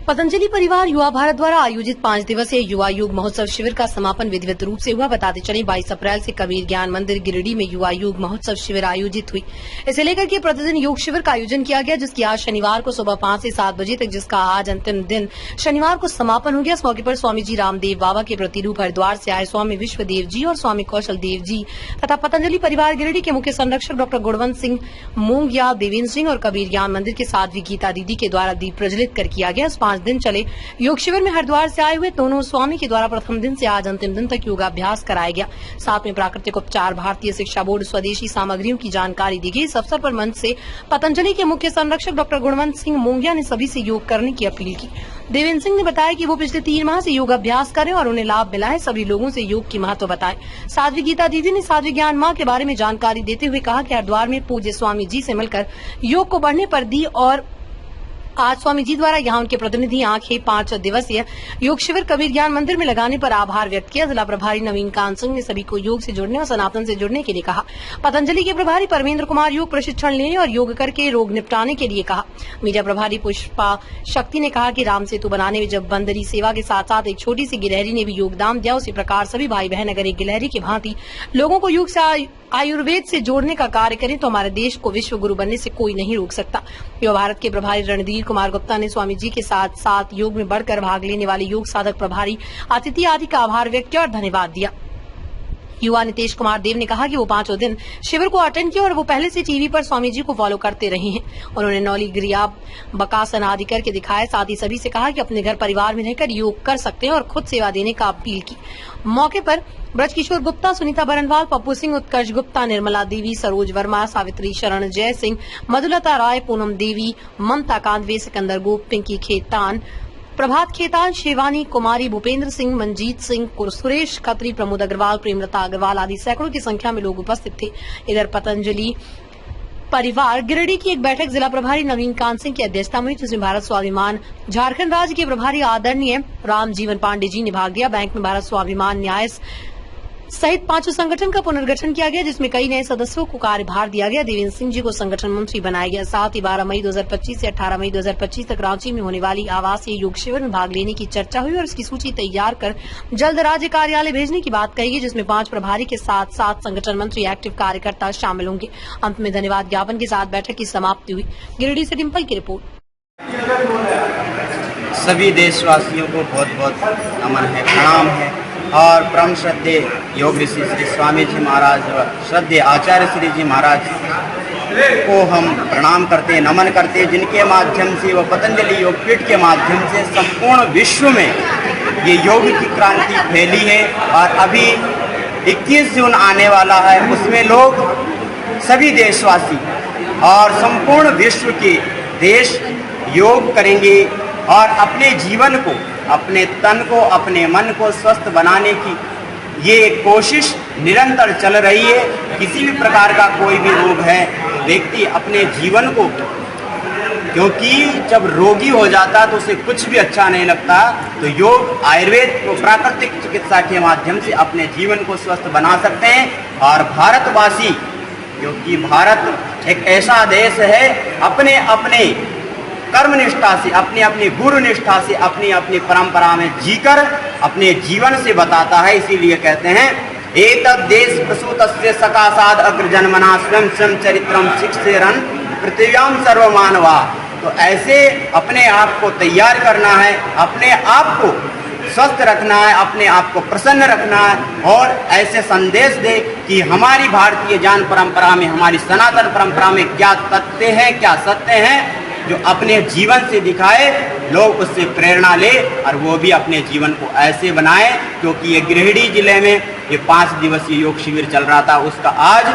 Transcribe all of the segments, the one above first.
पतंजलि परिवार युवा भारत द्वारा आयोजित 5 दिवसीय युवा योग महोत्सव शिविर का समापन विधिवत रूप से हुआ। बताते चले 22 अप्रैल से कबीर ज्ञान मंदिर गिरिडीह में युवा योग महोत्सव शिविर आयोजित हुई। इसे लेकर के प्रतिदिन योग शिविर का आयोजन किया गया, जिसकी आज शनिवार को सुबह 5 से 7 बजे तक, जिसका आज अंतिम दिन शनिवार को समापन हो गया। इस मौके पर स्वामी जी रामदेव बाबा के प्रतिरूप हरिद्वार से आए स्वामी विश्वदेव जी और स्वामी कौशल देव जी तथा पतंजलि परिवार गिरिडीह के मुख्य संरक्षक डॉक्टर गुणवंत सिंह मोंगिया, देवेंद्र सिंह और कबीर ज्ञान मंदिर के साध्वी गीता दीदी के द्वारा दीप प्रज्वलित कर किया गया। इस 5 दिन चले योग शिविर में हरिद्वार से आए हुए दोनों स्वामी के द्वारा प्रथम दिन से आज अंतिम दिन तक योगाभ्यास कराया गया। साथ में प्राकृतिक उपचार, भारतीय शिक्षा बोर्ड, स्वदेशी सामग्रियों की जानकारी दी गई। इस अवसर पर मंच से पतंजलि के मुख्य संरक्षक डॉक्टर गुणवंत सिंह मोंगिया ने सभी से योग करने की अपील की। देवेंद्र सिंह ने बताया कि वो पिछले 3 माह से योगाभ्यास करें और उन्हें लाभ मिला है। सभी लोगों से योग की महत्व बताएं। साध्वी गीता दीदी ने साध्वी ज्ञान माँ के बारे में जानकारी देते हुए कहा कि हरिद्वार में पूज्य स्वामी जी से मिलकर योग को बढ़ने पर दी और आज स्वामी जी द्वारा यहाँ उनके प्रतिनिधि आंखें 5 दिवसीय योग शिविर कबीर ज्ञान मंदिर में लगाने पर आभार व्यक्त किया। जिला प्रभारी नवीन कांत सिंह ने सभी को योग से जुड़ने और सनातन से जुड़ने के लिए कहा। पतंजलि के प्रभारी परमेंद्र कुमार योग प्रशिक्षण लेने और योग करके रोग निपटाने के लिए कहा। मीडिया प्रभारी पुष्पा शक्ति ने कहा कि राम सेतु बनाने में जब बंदरी सेवा के साथ साथ एक छोटी सी गिलहरी ने भी योगदान दिया, उसी प्रकार सभी भाई बहन अगर एक गिलहरी की भांति लोगों को योग से आयुर्वेद से जोड़ने का कार्य करें तो हमारे देश को विश्व गुरु बनने से कोई नहीं रोक सकता। युवा भारत के प्रभारी रणधीर कुमार गुप्ता ने स्वामी जी के साथ साथ योग में बढ़कर भाग लेने वाले योग साधक प्रभारी अतिथि आदि का आभार व्यक्त किया और धन्यवाद दिया। युवा नितेश कुमार देव ने कहा कि वो 5 दिन शिविर को अटेंड किया और वो पहले से टीवी पर स्वामी जी को फॉलो करते रहे हैं। उन्होंने नौली गिरियाब बकासन आदि करके दिखाया। साथ ही सभी से कहा कि अपने घर परिवार में रहकर योग कर सकते हैं और खुद सेवा देने का अपील की। मौके पर ब्रजकिशोर गुप्ता, सुनीता बरनवाल, पप्पू सिंह, उत्कर्ष गुप्ता, निर्मला देवी, सरोज वर्मा, सावित्री शरण, जय सिंह, मधुलता राय, पूनम देवी, ममता कांदवे, सिकंदर गोप, पिंकी खेतान, प्रभात खेतान, शिवानी कुमारी, भूपेंद्र सिंह, मंजीत सिंह, सुरेश खत्री, प्रमोद अग्रवाल, प्रेमलता अग्रवाल आदि सैकड़ों की संख्या में लोग उपस्थित थे। इधर पतंजलि परिवार गिरिडीह की एक बैठक जिला प्रभारी नवीन कांत सिंह की अध्यक्षता में हुई, जिसमें भारत स्वाभिमान झारखंड राज्य के प्रभारी आदरणीय राम जीवन पांडे जी ने भाग लिया। बैंक में भारत स्वाभिमान न्याय सहित 5 संगठन का पुनर्गठन किया गया, जिसमें कई नए सदस्यों को कार्यभार दिया गया। देवेंद्र सिंह जी को संगठन मंत्री बनाया गया। साथ ही 12 मई 2025 से 18 मई 2025 तक रांची में होने वाली आवासीय योग शिविर में भाग लेने की चर्चा हुई और इसकी सूची तैयार कर जल्द राज्य कार्यालय भेजने की बात कही गई, जिसमें 5 प्रभारी के साथ साथ संगठन मंत्री, एक्टिव कार्यकर्ता शामिल होंगे। अंत में धन्यवाद ज्ञापन के साथ बैठक की समाप्ति हुई। गिरिडीह से डिम्पल की रिपोर्ट। सभी देशवासियों को बहुत बहुत नमन है, प्रणाम है और परम श्रद्धेय योग ऋषि श्री स्वामी जी महाराज व श्रद्धेय आचार्य श्री जी महाराज को हम प्रणाम करते हैं, नमन करते हैं, जिनके माध्यम से व पतंजलि योग पीठ के माध्यम से संपूर्ण विश्व में ये योग की क्रांति फैली है। और अभी 21 जून आने वाला है, उसमें लोग सभी देशवासी और संपूर्ण विश्व के देश योग करेंगे और अपने जीवन को, अपने तन को, अपने मन को स्वस्थ बनाने की ये कोशिश निरंतर चल रही है। किसी भी प्रकार का कोई भी रोग है, व्यक्ति अपने जीवन को, क्योंकि जब रोगी हो जाता तो उसे कुछ भी अच्छा नहीं लगता, तो योग, आयुर्वेद को प्राकृतिक चिकित्सा के माध्यम से अपने जीवन को स्वस्थ बना सकते हैं। और भारतवासी, क्योंकि भारत एक ऐसा देश है, अपने अपने कर्म निष्ठा से, अपनी अपनी गुरु निष्ठा से, अपनी अपनी परंपरा में जीकर अपने जीवन से बताता है। इसीलिए कहते हैं एतद् देश प्रसूतस्य सकाशाद अग्रजन्मना स्वयं स्वयं चरित्रम शिक्षेरन पृथिव्याम सर्वमानवा। तो ऐसे अपने आप को तैयार करना है, अपने आप को स्वस्थ रखना है, अपने आप को प्रसन्न रखना है और ऐसे संदेश दे कि हमारी भारतीय ज्ञान परंपरा में, हमारी सनातन परंपरा में क्या तथ्य हैं, क्या सत्य हैं, जो अपने जीवन से दिखाए, लोग उससे प्रेरणा ले और वो भी अपने जीवन को ऐसे बनाए। क्योंकि ये गिरिडीह जिले में ये 5 दिवसीय योग शिविर चल रहा था, उसका आज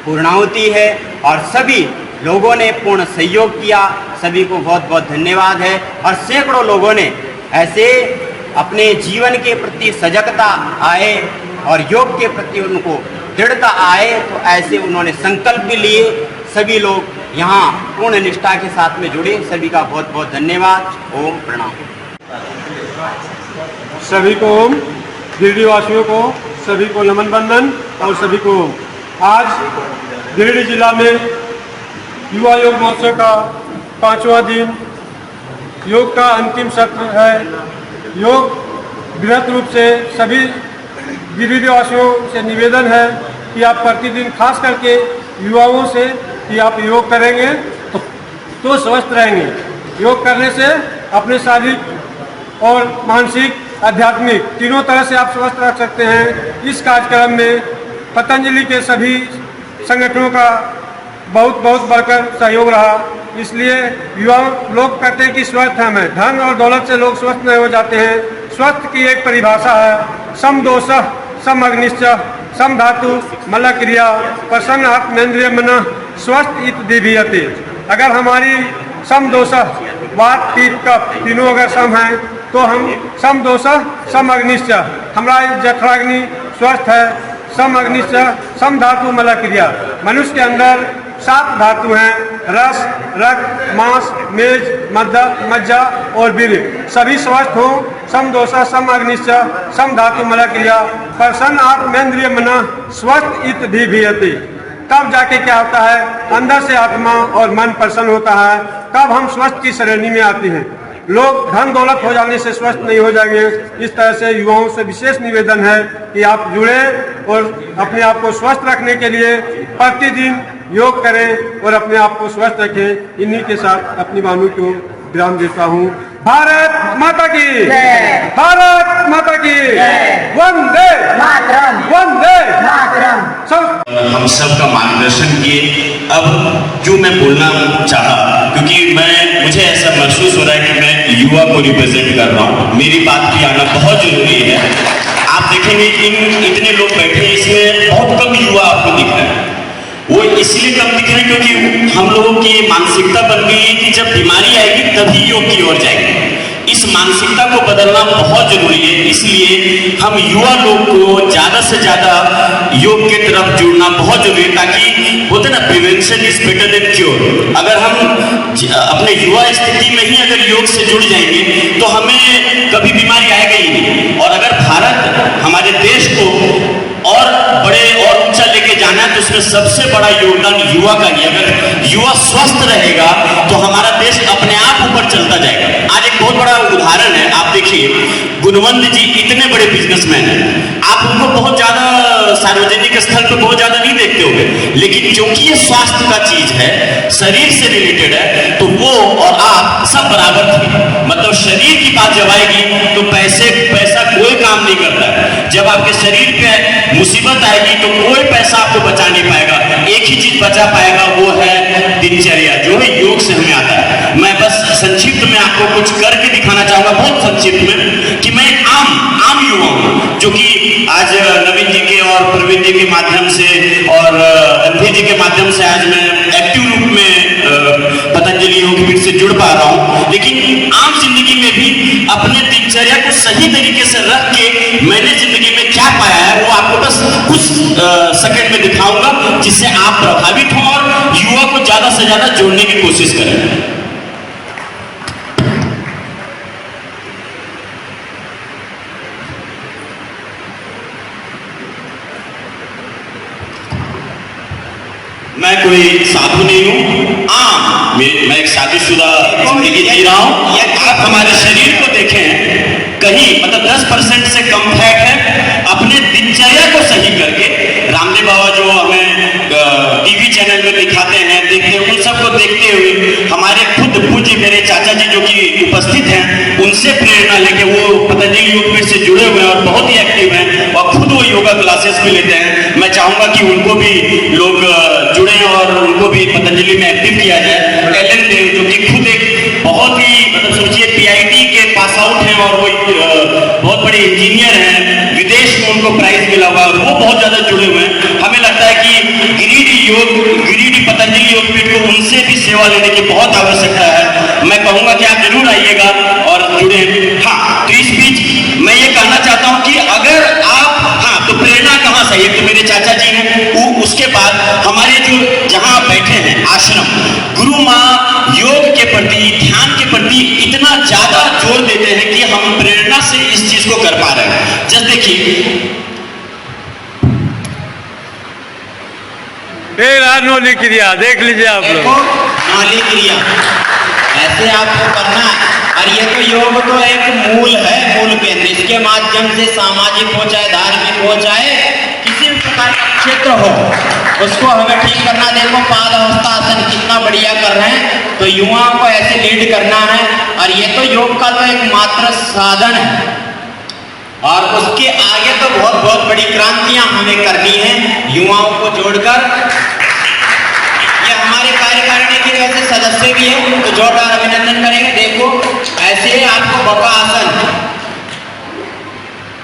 पूर्णाहुति है और सभी लोगों ने पूर्ण सहयोग किया। सभी को बहुत बहुत धन्यवाद है। और सैकड़ों लोगों ने ऐसे अपने जीवन के प्रति सजगता आए और योग के प्रति उनको दृढ़ता आए, तो ऐसे उन्होंने संकल्प भी लिए। सभी लोग यहाँ पूर्ण निष्ठा के साथ में जुड़े, सभी का बहुत बहुत धन्यवाद। ओम प्रणाम। सभी को ओम, गिरिडीह वासियों को सभी को नमन बंदन और सभी को आज गिरिडीह जिला में युवा योग महोत्सव का 5वां दिन योग का अंतिम सत्र है। योग बृहत रूप से सभी गिरिडीवासियों से निवेदन है कि आप प्रतिदिन खास करके युवाओं से कि आप योग करेंगे तो स्वस्थ रहेंगे। योग करने से अपने शारीरिक और मानसिक आध्यात्मिक तीनों तरह से आप स्वस्थ रख सकते हैं। इस कार्यक्रम में पतंजलि के सभी संगठनों का बहुत बहुत बढ़कर सहयोग रहा। इसलिए युवा लोग कहते हैं कि स्वस्थ हैं, धन और दौलत से लोग स्वस्थ नहीं हो जाते हैं। स्वस्थ की एक परिभाषा है समदोषः समअग्निश्च समधातु मलक्रिया प्रसन्न आत्मेन्द्रिय मनः स्वस्थ इत दीभियते। अगर हमारी समदोषः वात पित्त कफ तीनों अगर सम हैं तो हम समदोषः समअग्निश्च हमारा जठराग्नि स्वस्थ है। समअग्निश्च समधातु मलक्रिया मनुष्य के अंदर 7 धातु हैं रस रक्त मांस मेज मज्जा और वीर्य सभी स्वस्थ हो। समदोषः समअग्निश्च समधातु मलक्रिया प्रसन्न आत्मेन्द्रिय मनः स्वस्थ इत दीभियते। तब जाके क्या होता है, अंदर से आत्मा और मन प्रसन्न होता है। तब हम स्वस्थ की श्रेणी में आते हैं। लोग धन दौलत हो जाने से स्वस्थ नहीं हो जाएंगे। इस तरह से युवाओं से विशेष निवेदन है कि आप जुड़े और अपने आप को स्वस्थ रखने के लिए प्रतिदिन योग करें और अपने आप को स्वस्थ रखें। इन्हीं के साथ अपनी वाणी को विराम देता हूँ। भारत माता की भारत माता की वंदे मातरम वंदे मातरम। हम सब का मार्गदर्शन किए। अब जो मैं बोलना चाहा, क्योंकि मुझे ऐसा महसूस हो रहा है कि मैं युवा को रिप्रेजेंट कर रहा हूँ, मेरी बात की आना बहुत जरूरी है। आप देखेंगे इतने लोग बैठे हैं, इसमें बहुत कम युवा आपको दिख रहे हैं। वो इसलिए कम दिख रहे हैं क्योंकि हम लोगों की मानसिकता बन गई है कि जब बीमारी आएगी तभी योग की ओर जाएंगे। इस मानसिकता को बदलना बहुत जरूरी है। इसलिए हम युवा लोग को ज्यादा से ज्यादा योग के तरफ जुड़ना बहुत जरूरी है, ताकि होता ना prevention is better than cure. अगर हम अपने युवा स्थिति में ही अगर योग से जुड़ जाएंगे तो हमें कभी बीमारी आएगा ही नहीं। और अगर भारत हमारे देश को और बड़े और ऊंचा लेके जाना है तो उसमें सबसे बड़ा योगदान युवा का ही। अगर युवा स्वस्थ रहेगा तो हमारा देश अपने आप ऊपर चलता जाएगा। आज एक बहुत बड़ा उदाहरण है, आप देखिए गुणवंत जी इतने बड़े बिजनेसमैन हैं, आप उनको बहुत ज्यादा सार्वजनिक स्थल पर बहुत ज्यादा नहीं देखते होंगे, लेकिन क्योंकि ये स्वास्थ्य का चीज है, शरीर से रिलेटेड है, तो वो और आप सब बराबर थे। मतलब शरीर की बात जब आएगी तो पैसा कोई काम नहीं करता है। जब आपके शरीर पे मुसीबत आएगी तो कोई पैसा आपको बचा नहीं पाएगा। एक ही चीज बचा पाएगा, वो है दिनचर्या, जो है योग से हमें आता है। मैं बस संक्षिप्त में आपको कुछ करके दिखाना चाहूंगा, बहुत संक्षिप्त में, कि मैं आम युवा हूं, जो कि आज नवीन जी के और प्रवीण जी के माध्यम से और रणधीर जी के माध्यम से आज मैं एक्टिव रूप में पतंजलि योग पीठ से जुड़ पा रहा हूं। लेकिन आम जिंदगी में भी अपने दिनचर्या को सही तरीके से रख के मैंने जिंदगी में क्या पाया है वो आपको बस कुछ सेकंड में दिखाऊंगा, जिससे आप प्रभावित हों और युवा को ज्यादा से ज्यादा जोड़ने की कोशिश करें। मैं कोई साधु नहीं हूँ, मैं एक शादीशुदा जिंदगी जी रहा हूँ। आप हमारे शरीर को देखें, कहीं मतलब 10% से कम फैट है। अपने दिनचर्या को सही करके रामदेव बाबा जो हमें टीवी चैनल में दिखाते हैं, देखते हैं, उन सबको देखते हुए हमारे खुद पूज्य मेरे चाचा जी जो कि उपस्थित हैं, उनसे प्रेरणा लेके वो पतंजलि योग पीठ से जुड़े हुए हैं और बहुत ही एक्टिव हैं और खुद वो योगा क्लासेस भी लेते हैं। मैं चाहूंगा कि उनको भी लोग जुड़े और उनको भी पतंजलि में एक्टिव किया जाए। एलन देव जो कि खुद एक बहुत ही मतलब सोचिए PIT के पास आउट हैं और वो बहुत बड़े इंजीनियर हैं, विदेश में उनको प्राइज मिला हुआ, वो बहुत ज्यादा जुड़े हुए हैं। हमें लगता है कि गिरिडीह पतंजलि योग पीठ को उनसे भी सेवा लेने की बहुत आवश्यकता है। मैं कहूंगा कि आप जरूर आइएगा और जुड़े। हाँ, तो इस बीच मैं ये कहना चाहता हूँ कि अगर आप तो प्रेरणा कहाँ से? एक तो मेरे चाचा जी हैं, उसके बाद हमारे जो जहाँ बैठे हैं आश्रम, गुरु माँ योग के प्रति, ध्यान के प्रति इतना ज्यादा जोर देते हैं कि हम प्रेरणा से इस चीज को कर पा रहे हैं। जस्ट देखिए, नौली क्रिया देख लीजिए आप लोग। नौली क्रिया ऐसे आपको करना है। और ये तो योग तो एक मूल है, मूल केंद्र। इसके माध्यम से सामाजिक हो चाहे धार्मिक हो चाहे किसी भी प्रकार का क्षेत्र हो, उसको हमें ठीक करना। देखो पाद हस्तासन कितना बढ़िया कर रहे हैं, तो युवाओं को ऐसे लीड करना है। और ये तो योग का तो एक मात्र साधन है, और उसके आगे तो बहुत बहुत बड़ी क्रांतियां हमें करनी है युवाओं को जोड़कर। ये हमारे कार्यकारिणी के वैसे सदस्य भी हैं, तो जोरदार अभिनंदन करेंगे। देखो ऐसे आपको बका आसन,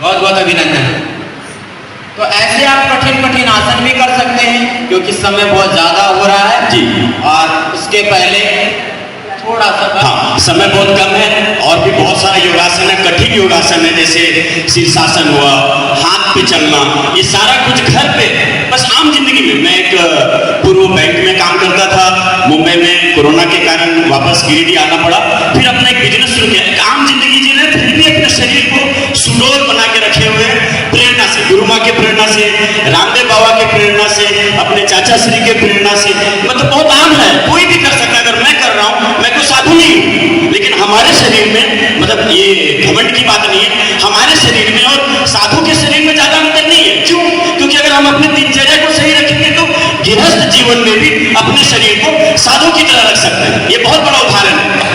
बहुत बहुत अभिनंदन। तो ऐसे आप कठिन कठिन आसन भी कर सकते हैं, क्योंकि समय बहुत ज्यादा हो रहा है जी। और उसके पहले थोड़ा सा हाँ, समय बहुत कम है और भी बहुत सारा योगासन है, कठिन योगासन है, जैसे शीर्षासन हुआ, हाथ पे चलना, ये सारा कुछ घर पे बस आम जिंदगी में। मैं एक पूर्व बैंक में काम करता था मुंबई में, कोरोना के कारण वापस गिरिडीह आना पड़ा, फिर अपना एक बिजनेस शुरू किया। एक आम जिंदगी जी ने फिर भी अपने शरीर को सुडौल बना के रखे हुए, प्रेरणा से, गुरु माँ के प्रेरणा से, रामदेव बाबा के प्रेरणा से, अपने चाचा श्री के प्रेरणा से। मतलब बहुत आम है, कोई भी कर सकता है। अगर मैं कर रहा हूँ, मैं कोई साधु नहीं हूँ, लेकिन हमारे शरीर में, मतलब ये घमंड की बात नहीं है, हमारे शरीर में और साधु के शरीर में ज्यादा अंतर नहीं है। क्यों? क्योंकि अगर हम अपने दिनचर्या को सही रखेंगे तो गृहस्थ जीवन में भी अपने शरीर को साधु की तरह रख सकते हैं। ये बहुत बड़ा उदाहरण है।